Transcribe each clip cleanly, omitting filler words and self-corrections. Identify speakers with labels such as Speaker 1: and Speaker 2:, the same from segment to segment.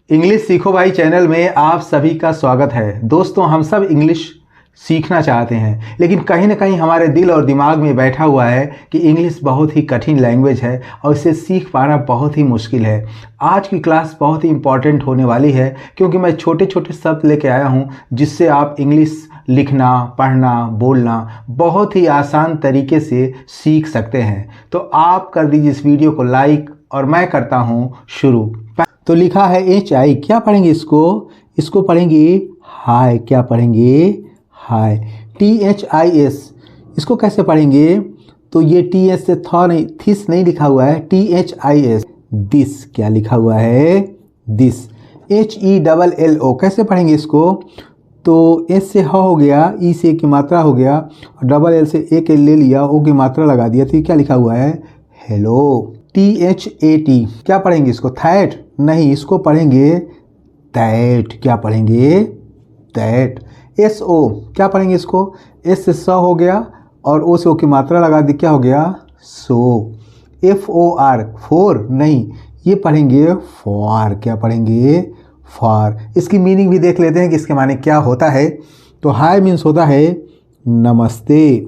Speaker 1: English सीखो भाई channel में आप सभी का स्वागत है। दोस्तों, हम सब इंग्लिश सीखना चाहते हैं, लेकिन कहीं ना कहीं हमारे दिल और दिमाग में बैठा हुआ है कि इंग्लिश बहुत ही कठिन लैंग्वेज है और इसे सीख पाना बहुत ही मुश्किल है। आज की क्लास बहुत ही इम्पॉर्टेंट होने वाली है, क्योंकि मैं छोटे छोटे शब्द लेके आया हूँ जिससे आप इंग्लिश लिखना, पढ़ना, बोलना बहुत ही आसान तरीके से सीख सकते हैं। तो आप कर दीजिए इस वीडियो को लाइक और मैं करता हूँ शुरू। तो लिखा है HI, क्या पढ़ेंगे इसको पढ़ेंगे हाय। क्या पढ़ेंगे? हाय। THIS, इसको कैसे पढ़ेंगे? तो ये TS से थिस नहीं लिखा हुआ है, THIS। दिस क्या लिखा हुआ है? दिस। HELLO, कैसे पढ़ेंगे इसको? तो S से ह हो गया, E से की मात्रा हो गया, और डबल L से एक ले लिया, O की मात्रा लगा दिया, तो ये क्या लिखा हुआ है? हेलो। THAT, क्या पढ़ेंगे इसको? थैट नहीं, इसको पढ़ेंगे दैट। क्या पढ़ेंगे? दैट। SO, क्या पढ़ेंगे इसको? S से स हो गया और O से O की मात्रा लगा दी, क्या हो गया? सो। FOR, फोर नहीं, ये पढ़ेंगे फॉर। क्या पढ़ेंगे? फॉर। इसकी मीनिंग भी देख लेते हैं कि इसके माने क्या होता है। तो हाय मीन्स होता है नमस्ते,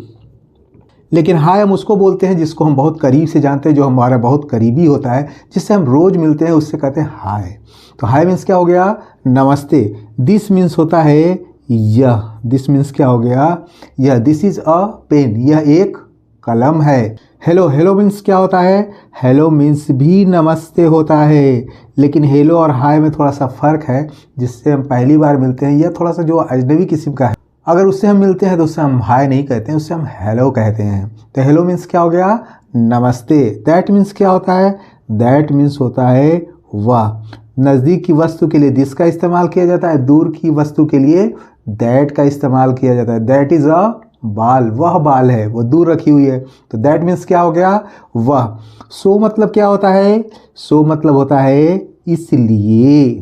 Speaker 1: लेकिन हाय हम उसको बोलते हैं जिसको हम बहुत करीब से जानते हैं, जो हमारा बहुत करीबी होता है, जिससे हम रोज़ मिलते हैं, उससे कहते हैं हाय। तो हाय मीन्स क्या हो गया? नमस्ते। दिस मीन्स होता है यह। दिस मीन्स क्या हो गया? यह। दिस इज़ अ पेन, यह एक कलम है। हेलो, हेलो मीन्स क्या होता है? हेलो मीन्स भी नमस्ते होता है, लेकिन हेलो और हाय में थोड़ा सा फ़र्क है। जिससे हम पहली बार मिलते हैं, यह थोड़ा सा जो अजनबी किस्म का है, अगर उससे हम मिलते हैं तो उससे हम हाय नहीं कहते हैं, उससे हम हेलो कहते हैं। तो हेलो मीन्स क्या हो गया? नमस्ते। दैट मीन्स क्या होता है? दैट मीन्स होता है वह। नज़दीक की वस्तु के लिए दिस का इस्तेमाल किया जाता है, दूर की वस्तु के लिए दैट का इस्तेमाल किया जाता है। दैट इज़ अ बाल, वह बाल है, वो दूर रखी हुई है, तो दैट मीन्स क्या हो गया? वह। सो मतलब क्या होता है? सो मतलब होता है इसलिए।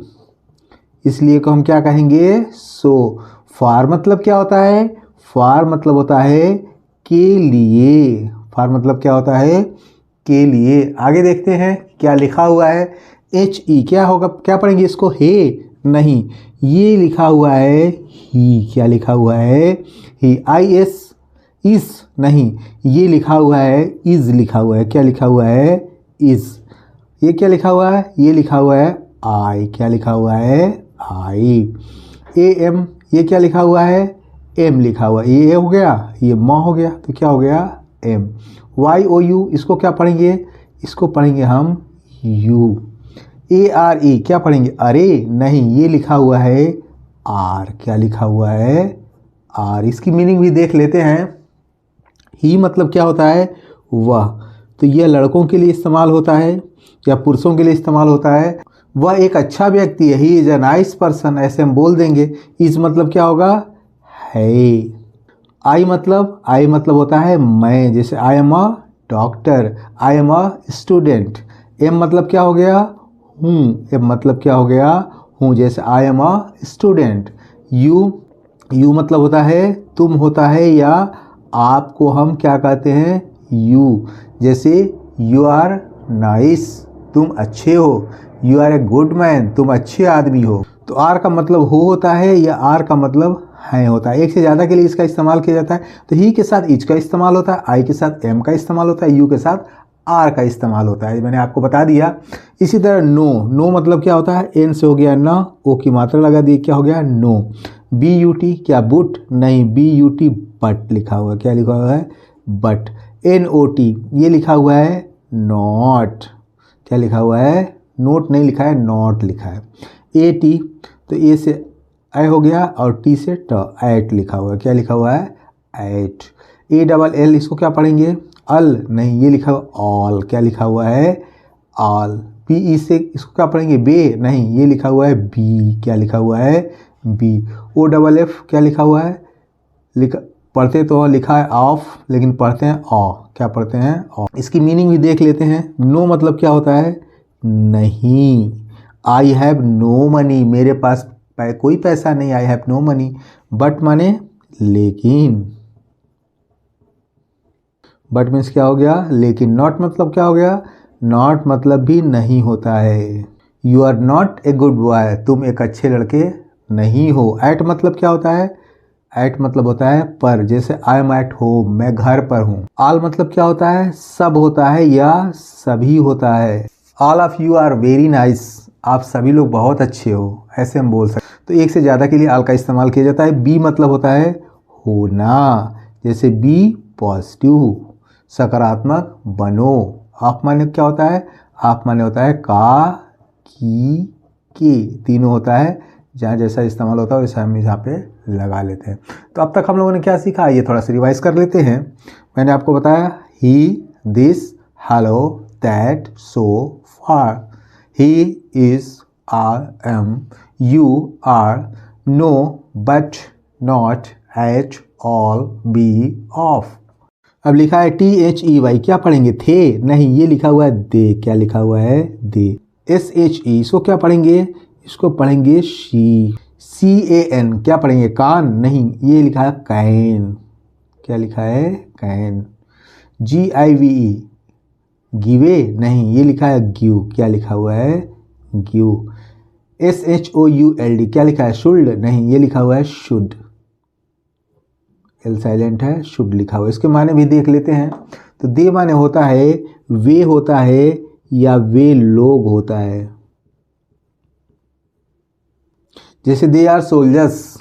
Speaker 1: इसलिए को हम क्या कहेंगे? सो। फार मतलब क्या होता है? फार मतलब होता है के लिए। फार मतलब क्या होता है? के लिए। आगे देखते हैं क्या लिखा हुआ है। HE क्या होगा? क्या पढ़ेंगे इसको? हे नहीं, ये लिखा हुआ है ही। क्या लिखा हुआ है? ही। IS इस नहीं, ये लिखा हुआ है इज। लिखा हुआ है, क्या लिखा हुआ है? इज। ये क्या लिखा हुआ है? ये लिखा हुआ है आई। क्या लिखा हुआ है? आई। AM, ये क्या लिखा हुआ है? M लिखा हुआ है। ये हो गया, ये म हो गया, तो क्या हो गया? M। YOU, इसको क्या पढ़ेंगे? इसको पढ़ेंगे हम U। ARE, क्या पढ़ेंगे? अरे नहीं, ये लिखा हुआ है R। क्या लिखा हुआ है? R। इसकी मीनिंग भी देख लेते हैं। ही मतलब क्या होता है? वह। तो यह लड़कों के लिए इस्तेमाल होता है या पुरुषों के लिए इस्तेमाल होता है। वह एक अच्छा व्यक्ति है, he is a nice person, ऐसे हम बोल देंगे। इज मतलब क्या होगा? है। आई मतलब होता है मैं, जैसे I am a doctor, I am a student. Am मतलब क्या हो गया? हूँ। एम मतलब क्या हो गया? हूँ, जैसे I am a student. You मतलब होता है तुम होता है, या आपको हम क्या कहते हैं? यू। जैसे यू आर नाइस, तुम अच्छे हो। You are a good man, तुम अच्छे आदमी हो। तो आर का मतलब हो होता है, या आर का मतलब है होता है। एक से ज़्यादा के लिए इसका इस्तेमाल किया जाता है। तो ही के साथ इज का इस्तेमाल होता है, आई के साथ एम का इस्तेमाल होता है, यू के साथ आर का इस्तेमाल होता है। मैंने आपको बता दिया। इसी तरह नो मतलब क्या होता है? एन से हो गया ना, ओ की मात्रा लगा दी, क्या हो गया? नो। BUT, क्या बुट नहीं, BUT बट लिखा हुआ है। क्या लिखा हुआ है? बट। NOT, ये लिखा हुआ है नॉट। क्या लिखा हुआ है? नोट नहीं लिखा है, नॉट लिखा है। AT, तो ए से आई हो गया और टी से ट, एट लिखा हुआ है। क्या लिखा हुआ है? एट। ALL, इसको क्या पढ़ेंगे? अल नहीं, ये लिखा हुआ ऑल। क्या लिखा हुआ है? ऑल। PE से इसको क्या पढ़ेंगे? बे नहीं, ये लिखा हुआ है बी। क्या लिखा हुआ है? बी। OFF, क्या लिखा हुआ है? पढ़ते तो लिखा है ऑफ, लेकिन पढ़ते हैं ऑ। क्या पढ़ते हैं? ऑ। इसकी मीनिंग भी देख लेते हैं। नो मतलब क्या होता है? नहीं। आई हैव नो मनी, मेरे पास कोई पैसा नहीं, I have no money. But माने लेकिन। बट मीन्स क्या हो गया? लेकिन। नॉट मतलब क्या हो गया? नॉट मतलब भी नहीं होता है। You are not a good boy, तुम एक अच्छे लड़के नहीं हो। एट मतलब क्या होता है? एट मतलब होता है पर, जैसे आई एम एट होम, मैं घर पर हूँ। ऑल मतलब क्या होता है? सब होता है या सभी होता है। All of you are very nice, आप सभी लोग बहुत अच्छे हो, ऐसे हम बोल सकते हैं। तो एक से ज़्यादा के लिए ऑल का इस्तेमाल किया जाता है। बी मतलब होता है होना, जैसे बी पॉजिटिव, सकारात्मक बनो। ऑफ माने क्या होता है? ऑफ माने होता है का, की, के, तीनों होता है। जहाँ जैसा इस्तेमाल होता है वैसा हम यहाँ पे लगा लेते हैं। तो अब तक हम लोगों ने क्या सीखा, ये थोड़ा सा रिवाइज कर लेते हैं। मैंने आपको बताया he, this, hello, that, so, far. He is, I am, you are, no, but, not, at, all, be, of. अब लिखा है THEY, क्या पढ़ेंगे? थे नहीं, ये लिखा हुआ है दे। क्या लिखा हुआ है? दे। SHE, इसको क्या पढ़ेंगे? इसको पढ़ेंगे शी। CAN, क्या पढ़ेंगे? कान नहीं, ये लिखा है कैन। क्या लिखा है? कैन। GIVE, गिवे नहीं, ये लिखा है ग्यू। क्या लिखा हुआ है? ग्यू। SHOULD, क्या लिखा है? शुल्ड नहीं, ये लिखा हुआ है शुड। एल साइलेंट है, शुड लिखा हुआ है। इसके माने भी देख लेते हैं। तो दे माने होता है वे होता है या वे लोग होता है। जैसे दे आर सोल्जर्स,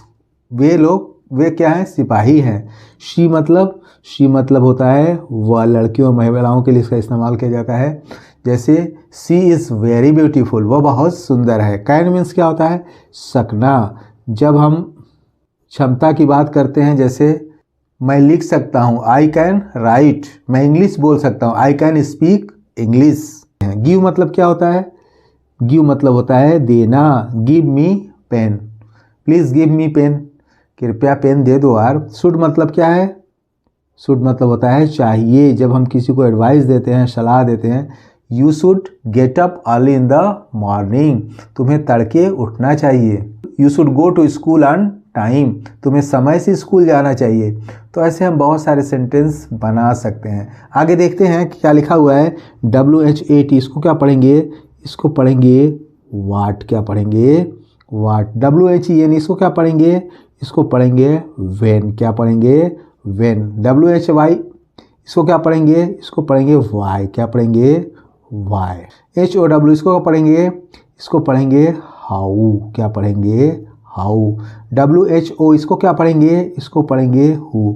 Speaker 1: वे लोग, वे क्या हैं? सिपाही हैं। शी मतलब होता है वह, लड़कियों महिलाओं के लिए इसका इस्तेमाल किया जाता है। जैसे सी इज़ वेरी ब्यूटीफुल, वह बहुत सुंदर है। कैन मीन्स क्या होता है? सकना। जब हम क्षमता की बात करते हैं, जैसे मैं लिख सकता हूँ, आई कैन राइट, मैं इंग्लिश बोल सकता हूँ, I can speak English. Give मतलब क्या होता है? गिव मतलब होता है देना। Give me pen, please give me pen, कृपया पेन दे दो यार। शुड मतलब क्या है? शुड मतलब होता है चाहिए। जब हम किसी को एडवाइस देते हैं, सलाह देते हैं, you should get up early in the morning, तुम्हें तड़के उठना चाहिए। You should go to school on time, तुम्हें समय से स्कूल जाना चाहिए। तो ऐसे हम बहुत सारे सेंटेंस बना सकते हैं। आगे देखते हैं क्या लिखा हुआ है। WHAT, इसको क्या पढ़ेंगे? इसको पढ़ेंगे वाट। क्या पढ़ेंगे? वाट। WHEN, इसको क्या पढ़ेंगे? इसको पढ़ेंगे वेन। क्या पढ़ेंगे? वेन। WHY, इसको क्या पढ़ेंगे? इसको पढ़ेंगे वाई। क्या पढ़ेंगे? वाई। HOW, इसको क्या पढ़ेंगे? इसको पढ़ेंगे हाउ। क्या पढ़ेंगे? हाउ। WHO, इसको क्या पढ़ेंगे? इसको पढ़ेंगे हु।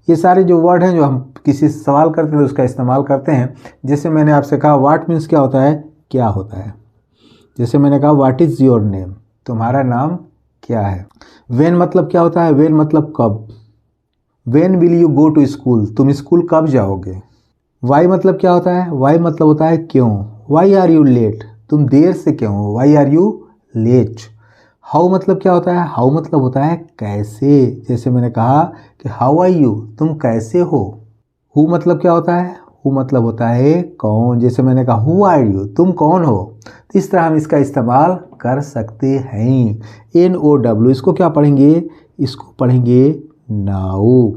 Speaker 1: ये सारे जो वर्ड हैं जो हम किसी से सवाल करते हैं उसका इस्तेमाल करते हैं। जैसे मैंने आपसे कहा व्हाट मीन्स क्या होता है? क्या होता है। जैसे मैंने कहा व्हाट इज़ योर नेम, तुम्हारा नाम क्या है। वेन मतलब क्या होता है? वेन मतलब कब। When will you go to school, तुम स्कूल कब जाओगे। वाई मतलब क्या होता है? वाई मतलब होता है क्यों। वाई आर यू लेट, तुम देर से क्यों हो। Why are you late. How मतलब क्या होता है? हाउ मतलब होता है कैसे। जैसे मैंने कहा कि हाउ आर यू, तुम कैसे हो। हु मतलब क्या होता है? हु मतलब होता है कौन। जैसे मैंने कहा हु आर यू, तुम कौन हो। तो इस तरह हम इसका इस्तेमाल कर सकते हैं। NOW, इसको क्या पढ़ेंगे? इसको पढ़ेंगे नाउ।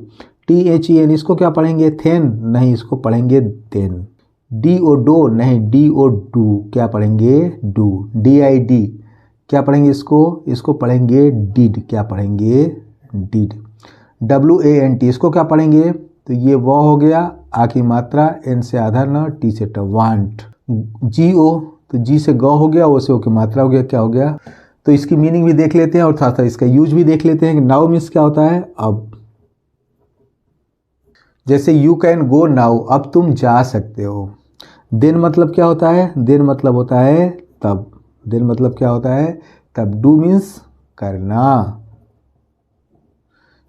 Speaker 1: THEN, इसको क्या पढ़ेंगे? थेन नहीं, इसको पढ़ेंगे देन। DO नहीं, DO डू। क्या पढ़ेंगे? डू। DID, क्या पढ़ेंगे? इसको पढ़ेंगे डिड। क्या पढ़ेंगे? डिड। WANT, इसको क्या पढ़ेंगे? तो ये वो हो गया, आ की मात्रा, N से आधा न, T से ट, वांट। GO, तो G से ग हो गया, O से O की मात्रा हो गया। क्या हो गया? तो इसकी मीनिंग भी देख लेते हैं और थोड़ा सा इसका यूज भी देख लेते हैं कि नाउ मीन्स क्या होता है? अब। जैसे यू कैन गो नाउ, अब तुम जा सकते हो। देन मतलब क्या होता है? देन मतलब होता है तब। देन मतलब क्या होता है? तब। डू मीन्स करना।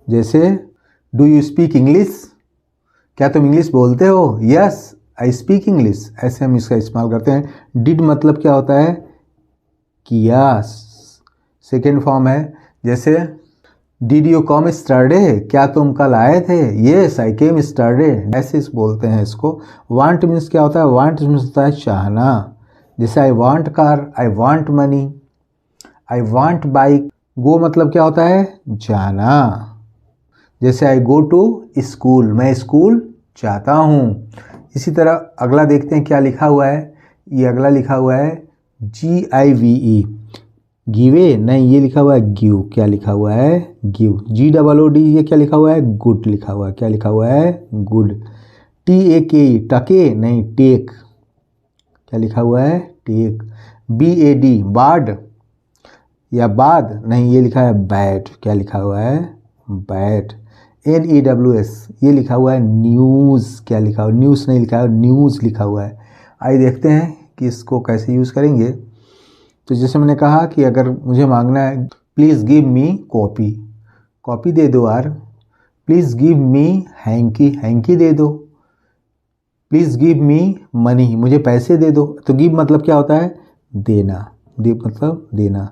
Speaker 1: जैसे डू यू स्पीक इंग्लिश, क्या तुम इंग्लिश बोलते हो? यस आई स्पीक इंग्लिश, ऐसे हम इसका इस्तेमाल करते हैं। डिड मतलब क्या होता है? किया, सेकेंड फॉर्म है। जैसे डिड यू कम स्टरडे, क्या तुम कल आए थे? येस आई केम स्टरडे, ऐसे बोलते हैं इसको। वांट मीन्स क्या होता है? वांट मीन्स होता है चाहना। जैसे I want car, I want money, I want bike. Go मतलब क्या होता है? जाना। जैसे आई गो टू स्कूल, मैं स्कूल जाता हूँ। इसी तरह अगला देखते हैं क्या लिखा हुआ है। ये अगला लिखा हुआ है GIVE, गिवे नहीं, ये लिखा हुआ है गिव, क्या लिखा हुआ है गिव। GOOD, ये क्या लिखा हुआ है गुड लिखा हुआ है, क्या लिखा हुआ है गुड। TAKE, टके नहीं टेक, क्या लिखा हुआ है टेक। BAD, बाड या बाद नहीं, ये लिखा है बैड, क्या लिखा हुआ है बैड। NEWS, ये लिखा हुआ है न्यूज़, क्या लिखा हुआ है न्यूज़ नहीं लिखा है न्यूज़ लिखा हुआ है। आइए देखते हैं कि इसको कैसे यूज़ करेंगे। तो जैसे मैंने कहा कि अगर मुझे मांगना है please give me copy, copy दे दो यार। Please give me hanky, hanky दे दो। प्लीज़ गिव मी मनी, मुझे पैसे दे दो। तो गिव मतलब क्या होता है देना, गिव मतलब देना।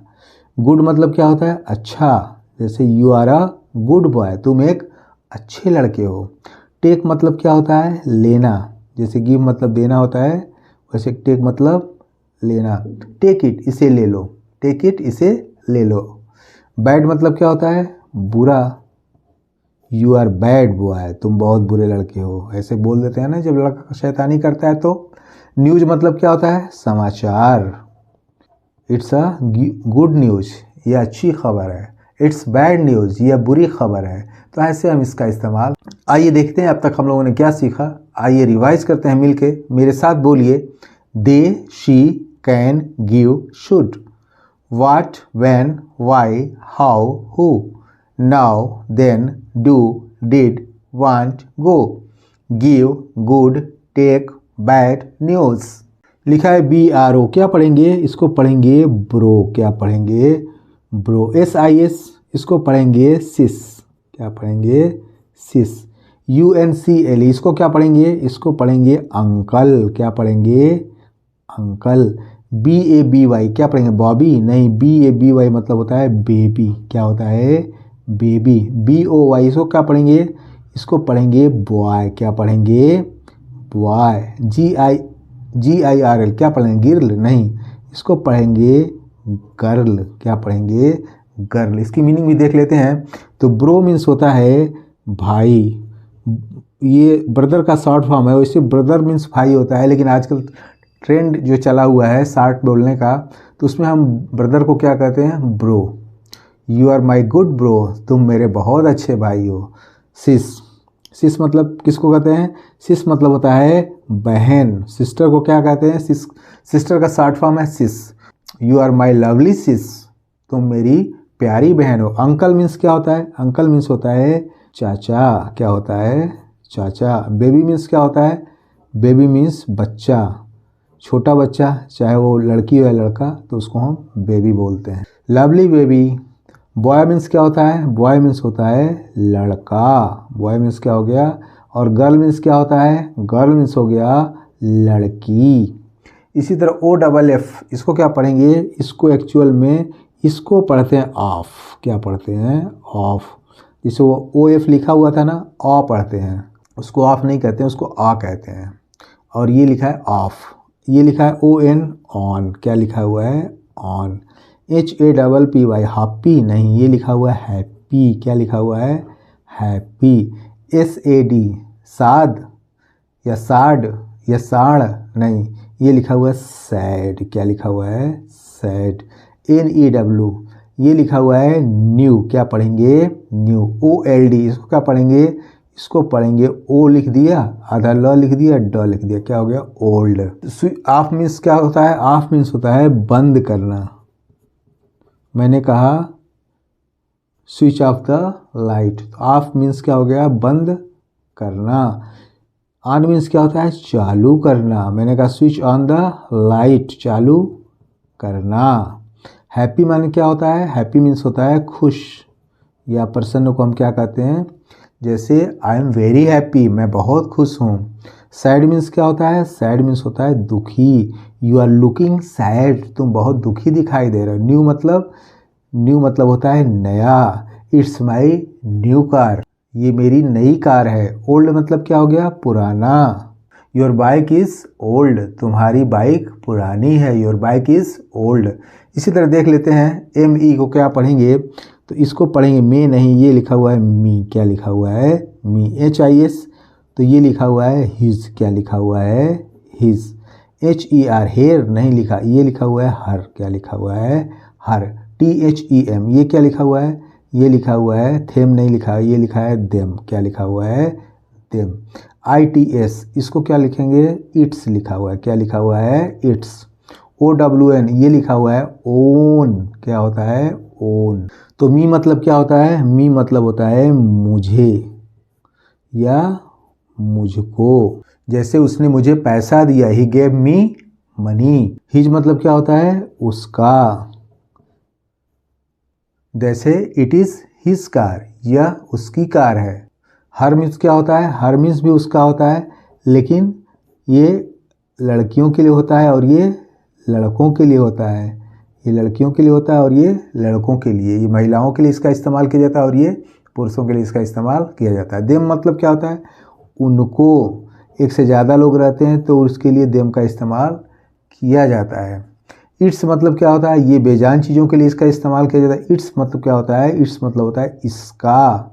Speaker 1: गुड मतलब क्या होता है अच्छा, जैसे you are a good boy, तुम एक अच्छे लड़के हो। टेक मतलब क्या होता है लेना, जैसे गिव मतलब देना होता है, वैसे टेक मतलब लेना। टेक इट, इसे ले लो, टेक इट, इसे ले लो। बैड मतलब क्या होता है बुरा, यू आर बैड बॉय, तुम बहुत बुरे लड़के हो, ऐसे बोल देते हैं ना जब लड़का शैतानी करता है। तो न्यूज़ मतलब क्या होता है समाचार, इट्स अ गुड न्यूज़, ये अच्छी खबर है। इट्स बैड न्यूज़, यह बुरी खबर है। तो ऐसे हम इसका इस्तेमाल। आइए देखते हैं अब तक हम लोगों ने क्या सीखा। आइए रिवाइज करते हैं मिलके, मेरे साथ बोलिए। They, she, can, give, should. What, when, why, how, who. Now, then, do, did, want, go. Give, good, take, bad, news. लिखा है BRO, क्या पढ़ेंगे इसको पढ़ेंगे ब्रो, क्या पढ़ेंगे ब्रो। SIS, इसको पढ़ेंगे सिस, क्या पढ़ेंगे सिस। UNCLE, इसको क्या पढ़ेंगे इसको पढ़ेंगे अंकल, क्या पढ़ेंगे अंकल। BABY, क्या पढ़ेंगे बॉबी नहीं, BABY मतलब होता है बेबी, क्या होता है बेबी। BOY, इसको क्या पढ़ेंगे इसको पढ़ेंगे बॉय, क्या पढ़ेंगे बॉय। GIRL, क्या पढ़ेंगे गिर्ल नहीं, इसको पढ़ेंगे गर्ल, क्या पढ़ेंगे गर्ल। इसकी मीनिंग भी देख लेते हैं। तो ब्रो मीन्स होता है भाई, ये ब्रदर का शॉर्ट फॉर्म है, वैसे ब्रदर मीन्स भाई होता है, लेकिन आजकल ट्रेंड जो चला हुआ है शॉर्ट बोलने का, तो उसमें हम ब्रदर को क्या कहते हैं bro. You are my good bro, तुम मेरे बहुत अच्छे भाई हो। सिस, सिस मतलब किसको कहते हैं सिस मतलब होता है बहन, सिस्टर को क्या कहते हैं सिस, सिस्टर का शॉर्ट फॉर्म है सिस। यू आर माई लवली सिस, तुम मेरी प्यारी बहन हो। अंकल मीन्स क्या होता है अंकल मीन्स होता है चाचा, क्या होता है चाचा। बेबी मीन्स क्या होता है बेबी मीन्स बच्चा, छोटा बच्चा, चाहे वो लड़की हो या लड़का, तो उसको हम बेबी बोलते हैं। Lovely baby. बॉय मीन्स क्या होता है बॉय मीन्स होता है लड़का, बॉय मीन्स क्या हो गया। और गर्ल मीन्स क्या होता है गर्ल मीन्स हो गया लड़की। इसी तरह OFF, इसको क्या पढ़ेंगे इसको एक्चुअल में इसको पढ़ते हैं ऑफ, क्या पढ़ते हैं ऑफ। जिसे वो OF लिखा हुआ था ना ऑ पढ़ते हैं, उसको ऑफ नहीं कहते हैं, उसको आ कहते हैं। और ये लिखा है ऑफ, ये लिखा है ON ऑन, क्या लिखा हुआ है ऑन। HAPPY हैप्पी नहीं, ये लिखा हुआ है हैप्पी, क्या लिखा हुआ है हैप्पी। SAD साद या साड या साड़ नहीं, ये लिखा हुआ है सैड, क्या लिखा हुआ है सैड। NEW, ये लिखा हुआ है न्यू, क्या पढ़ेंगे न्यू। OLD, इसको क्या पढ़ेंगे इसको पढ़ेंगे ओ लिख दिया, आधा ल लिख दिया, ड लिख दिया, क्या हो गया ओल्ड। ऑफ मीन्स क्या होता है ऑफ मीन्स होता है बंद करना। मैंने कहा switch off the light, of means क्या हो गया बंद करना। ऑन मीन्स क्या होता है चालू करना, मैंने कहा स्विच ऑन द लाइट, चालू करना। हैप्पी माने क्या होता है हैप्पी मीन्स होता है खुश या प्रसन्न को हम क्या कहते हैं, जैसे आई एम वेरी हैप्पी, मैं बहुत खुश हूँ। सैड मीन्स क्या होता है सैड मीन्स होता है दुखी, यू आर लुकिंग सैड, तुम बहुत दुखी दिखाई दे रहे हो। न्यू मतलब होता है नया, इट्स माई न्यू कार, ये मेरी नई कार है। ओल्ड मतलब क्या हो गया पुराना, योर बाइक इज़ ओल्ड, तुम्हारी बाइक पुरानी है, योर बाइक इज़ ओल्ड। इसी तरह देख लेते हैं ME को क्या पढ़ेंगे, तो इसको पढ़ेंगे मे नहीं, ये लिखा हुआ है मी, क्या लिखा हुआ है मी। HIS, तो ये लिखा हुआ है हिज, क्या लिखा हुआ है हिज। HER हेयर नहीं लिखा, ये लिखा हुआ है हर। क्या लिखा हुआ है? हर। THEM ये क्या लिखा हुआ है? ये लिखा हुआ है थेम नहीं लिखा, ये लिखा है देम। क्या लिखा हुआ है? देम। ITS इसको क्या लिखेंगे? इट्स लिखा हुआ है। क्या लिखा हुआ है? इट्स। OWN ये लिखा हुआ है ओन। क्या होता है? ओन। तो मी मतलब क्या होता है? मी मतलब होता है मुझे या मुझको। जैसे उसने मुझे पैसा दिया, he gave me money. His मतलब क्या होता है? उसका। जैसे इट इज हिज कार, यह उसकी कार है। हर मीन्स क्या होता है? हर मीन्स भी उसका होता है, लेकिन ये लड़कियों के लिए होता है और ये लड़कों के लिए होता है। ये लड़कियों के लिए होता है और ये लड़कों के लिए। ये महिलाओं के लिए इसका इस्तेमाल किया जाता है और ये पुरुषों के लिए इसका इस्तेमाल किया जाता है। देम मतलब क्या होता है? उनको। एक से ज़्यादा लोग रहते हैं तो उसके लिए देम का इस्तेमाल किया जाता है। इट्स मतलब क्या होता है? ये बेजान चीज़ों के लिए इसका इस्तेमाल किया जाता है। इट्स मतलब क्या होता है? इट्स मतलब होता है इसका।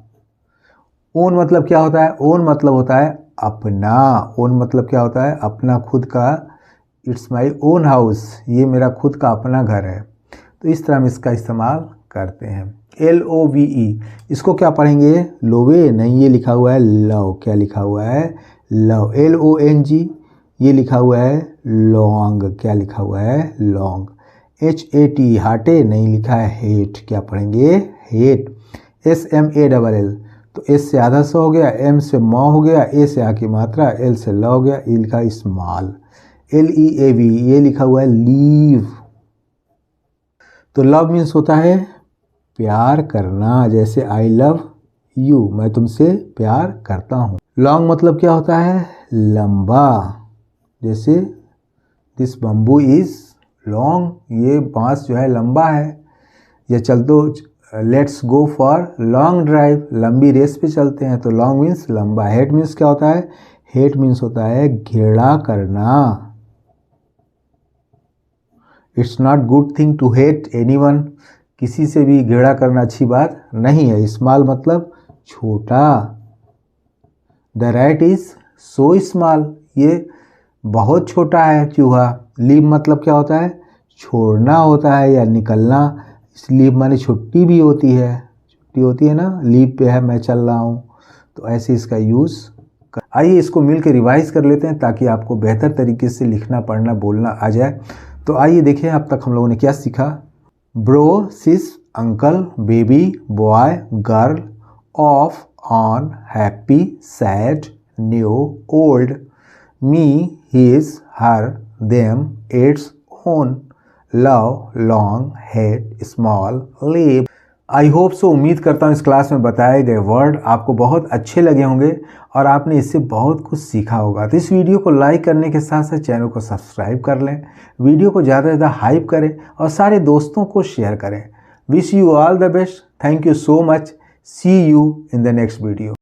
Speaker 1: ओन मतलब क्या होता है? ओन मतलब होता है अपना। ओन मतलब क्या होता है? अपना, खुद का। इट्स माई ओन हाउस, ये मेरा खुद का अपना घर है। तो इस तरह हम इसका इस्तेमाल करते हैं। LOVE इसको क्या पढ़ेंगे? लोवे नहीं, ये लिखा हुआ है लव। क्या लिखा हुआ है? लव। LONG ये लिखा हुआ है लॉन्ग। क्या लिखा हुआ है? लॉन्ग। HAT हाटे नहीं लिखा है हेट। क्या पढ़ेंगे? हेट। SMALL तो एस से आधा स हो गया, M से म हो गया, A से आ की मात्रा, L से ल हो गया, ये लिखा है स्मॉल। LEAV ये लिखा हुआ है लीव। तो लव मीन्स होता है प्यार करना। जैसे आई लव यू, मैं तुमसे प्यार करता हूँ। लॉन्ग मतलब क्या होता है? लंबा। जैसे दिस बम्बू इज लॉन्ग, ये बांस जो है लंबा है। या चल दो, let's go for long drive, लंबी रेस पे चलते हैं। तो लॉन्ग मीन्स लंबा। हेट मीन्स क्या होता है? हेट मीन्स होता है घृणा करना। It's not good thing to hate anyone, किसी से भी घृणा करना अच्छी बात नहीं है। स्मॉल मतलब छोटा। The rat is so small, ये बहुत छोटा है चूहा। लीव मतलब क्या होता है? छोड़ना होता है या निकलना। इस लीव माने छुट्टी भी होती है, छुट्टी होती है ना, लीव पे है, मैं चल रहा हूँ, तो ऐसे इसका यूज़ कर। आइए इसको मिल के रिवाइज कर लेते हैं ताकि आपको बेहतर तरीके से लिखना, पढ़ना, बोलना आ जाए। तो आइए देखें अब तक हम लोगों ने क्या सीखा। Bro, sis, uncle, baby, boy, girl, off, on, happy, sad, new, old, me, his, her, them, its, own, love, long, hate, small, leave। I hope so, उम्मीद करता हूँ इस क्लास में बताए गए वर्ड आपको बहुत अच्छे लगे होंगे और आपने इससे बहुत कुछ सीखा होगा। तो इस वीडियो को लाइक करने के साथ साथ चैनल को सब्सक्राइब कर लें, वीडियो को ज़्यादा से ज़्यादा हाइप करें और सारे दोस्तों को शेयर करें। Wish you all the best. Thank you so much. See you in the next video.